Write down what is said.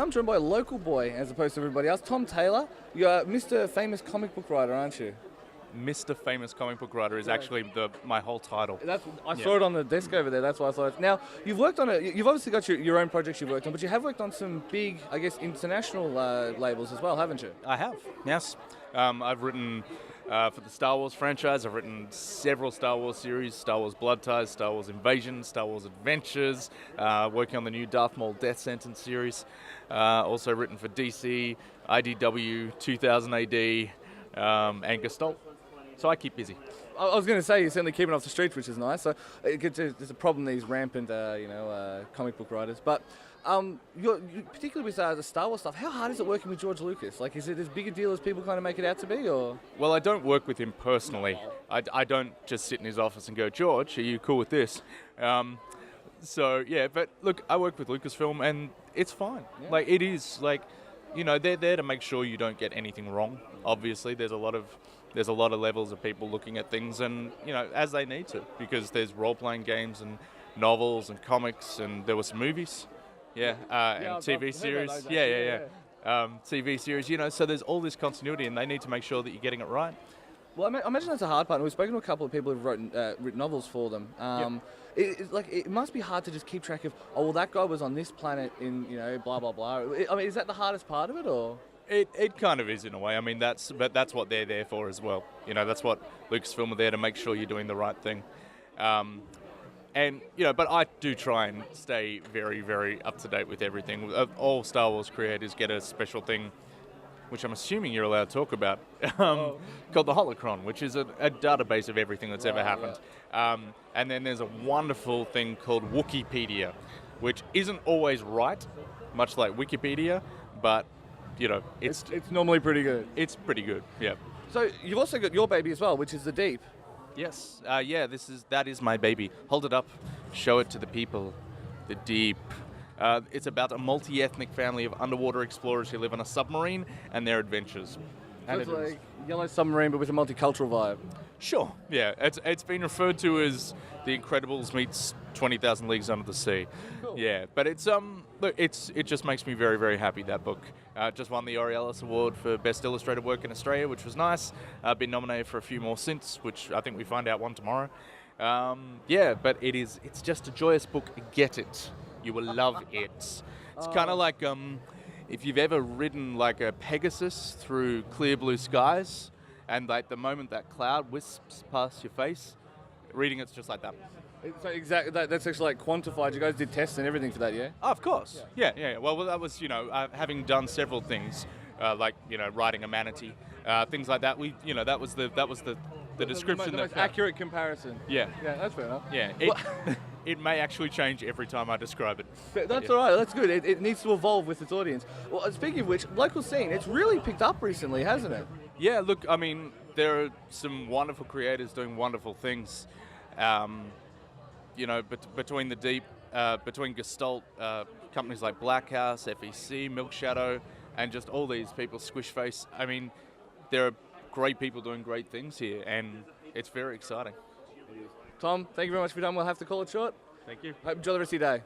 I'm joined by a local boy as opposed to everybody else. Tom Taylor, you're Mr. Famous comic book writer, aren't you? Mr. Famous Comic Book Writer is actually my whole title. I saw it on the desk over there, that's why I thought it. Now, you've worked on it, you've obviously got your own projects you've worked on, but you have worked on some big, I guess, international labels as well, haven't you? I have, yes. I've written for the Star Wars franchise. I've written several Star Wars series, Star Wars Blood Ties, Star Wars Invasion, Star Wars Adventures, working on the new Darth Maul Death Sentence series. Also written for DC, IDW, 2000 AD, and Gestalt. So I keep busy. I was going to say, you're certainly keeping off the streets, which is nice. So there's a problem, these rampant, comic book writers. But particularly with the Star Wars stuff, how hard is it working with George Lucas? Like, is it as big a deal as people kind of make it out to be, or? Well, I don't work with him personally. I don't just sit in his office and go, George, are you cool with this? But look, I work with Lucasfilm and it's fine. Yeah. Like, it is, like, they're there to make sure you don't get anything wrong. Obviously, there's a lot of levels of people looking at things, and as they need to, because there's role-playing games and novels and comics, and there were some movies, and TV series, TV series. So there's all this continuity, and they need to make sure that you're getting it right. Well, I imagine that's a hard part. We've spoken to a couple of people who've written novels for them. It must be hard to just keep track of. Oh, well, that guy was on this planet in blah blah blah. I mean, is that the hardest part of it, or? It kind of is in a way. I mean, that's what they're there for as well. That's what Lucasfilm are there to make sure you're doing the right thing. But I do try and stay very, very up to date with everything. All Star Wars creators get a special thing, which I'm assuming you're allowed to talk about, called the Holocron, which is a database of everything that's ever happened. Yeah. And then there's a wonderful thing called Wikipedia, which isn't always right, much like Wikipedia, but it's normally pretty good. It's pretty good, yeah. So you've also got your baby as well, which is the Deep. Yes, that is my baby. Hold it up, show it to the people. The Deep. It's about a multi-ethnic family of underwater explorers who live on a submarine and their adventures. So it's like Yellow Submarine, but with a multicultural vibe. Sure, yeah. It's been referred to as The Incredibles meets 20,000 Leagues Under the Sea. Cool. Yeah, but it just makes me very, very happy, that book. Just won the Aurealis Award for Best Illustrated Work in Australia, which was nice. Been nominated for a few more since, which I think we find out one tomorrow. But it's just a joyous book. Get it. You will love it. It's kind of like if you've ever ridden like a Pegasus through clear blue skies, and like the moment that cloud wisps past your face, reading it's just like that. So exactly, that's actually like quantified. You guys did tests and everything for that, yeah? Oh, of course. Yeah. Well, that was having done several things, riding a manatee, things like that. That was the description. The most accurate comparison. Yeah. Yeah, that's fair enough. Yeah. It may actually change every time I describe it. That's all right. That's good. It needs to evolve with its audience. Well, speaking of which, local scene, it's really picked up recently, hasn't it? Yeah. Look, I mean, there are some wonderful creators doing wonderful things. Between the Deep, between Gestalt, companies like Black House, FEC, Milk Shadow, and just all these people, Squishface. I mean, there are great people doing great things here, and it's very exciting. Tom, thank you very much for your time. We'll have to call it short. Thank you. Hope you enjoy the rest of your day.